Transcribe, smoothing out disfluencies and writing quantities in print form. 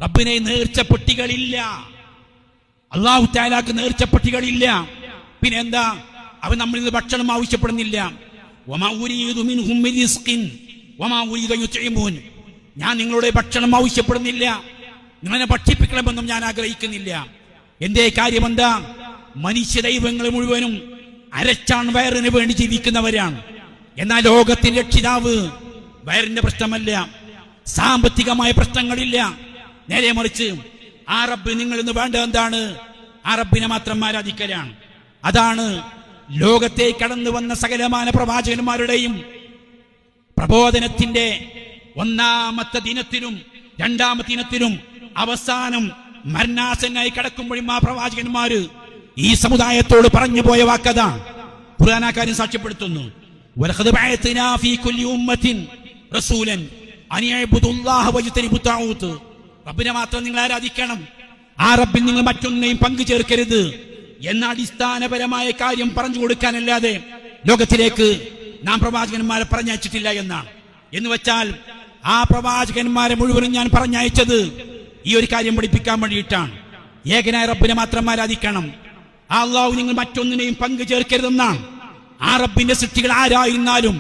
റബ്ബിനെ നേർച്ചപ്പെട്ടികളില്ല. അല്ലാഹു തആലാക്ക് നേർച്ചപ്പെട്ടികളില്ല. പിന്നെ എന്താ? അവൻ നമ്മളിൽ നിന്ന് ഭക്ഷണം ആവശ്യപ്പെടുന്നില്ല. വമാ ഉരീദു മിൻഹും മിൻ റിസ്ഖിൻ വമാ ഉരീദു യുത്ഇമൂൻ. ഞാൻ നിങ്ങളുടെ ഭക്ഷണം ആവശ്യപ്പെടുന്നില്ല, നിങ്ങളെ ഭക്ഷിപ്പിക്കണമെന്നും ഞാൻ ആഗ്രഹിക്കുന്നില്ല. എന്തേ കാര്യം എന്താ? മനുഷ്യ ദൈവങ്ങൾ മുഴുവനും അരച്ചാൺ വയറിന് വേണ്ടി ജീവിക്കുന്നവരാണ്. എന്നാൽ ലോകത്തിന്റെ രക്ഷിതാവ് വയറിന്റെ പ്രശ്നമല്ല, സാമ്പത്തികമായ പ്രശ്നങ്ങളില്ല. നേരെ മറിച്ച് ആ റബ്ബ് നിങ്ങൾ ഇന്ന് വേണ്ടത് എന്താണ്? ആ റബ്ബിനെ മാത്രം ആരാധിക്കലാണ്. അതാണ് ലോകത്തെ കടന്നു വന്ന സകലമാന പ്രവാചകന്മാരുടെയും പ്രബോധനത്തിന്റെ ഒന്നാമത്തെ ദിനത്തിലും രണ്ടാമത്തെ ദിനത്തിലും അവസാനം മരണാസന്നായി കടക്കുമ്പോഴും ആ പ്രവാചകന്മാര് ഈ സമുദായത്തോട് പറഞ്ഞു പോയ വാക്കതാണ്. ഖുർആൻ ആ കാര്യം സാക്ഷ്യപ്പെടുത്തുന്നു. വലഖദ് ബഅത്നാ ഫീ കുല്ലി ഉമ്മത്തിൻ റസൂലൻ അൻ യഅ്ബുദുല്ലാഹ വയജ്തനിബു തആഊത്ത്. റബ്ബിനെ മാത്രം നിങ്ങൾ ആരാധിക്കണം, ആ റബ്ബിൽ നിങ്ങൾ മറ്റൊന്നിനെയും പങ്കു ചേർക്കരുത് എന്ന അടിസ്ഥാനപരമായ കാര്യം പറഞ്ഞു കൊടുക്കാനല്ലാതെ ലോകത്തിലേക്ക് നാം പ്രവാചകന്മാരെ പറഞ്ഞയച്ചിട്ടില്ല എന്നാണ്. എന്ന് വെച്ചാൽ ആ പ്രവാചകന്മാരെ മുഴുവനും ഞാൻ പറഞ്ഞയച്ചത് ഈ ഒരു കാര്യം പഠിപ്പിക്കാൻ വേണ്ടിയിട്ടാണ്. ഏകനായ റബ്ബിനെ മാത്രം ആരാധിക്കണം, ആ അല്ലാഹു നിങ്ങൾ മറ്റൊന്നിനെയും പങ്കു ചേർക്കരുതെന്നാണ്. ആ റബ്ബിന്റെ സൃഷ്ടികൾ ആരായിരുന്നാലും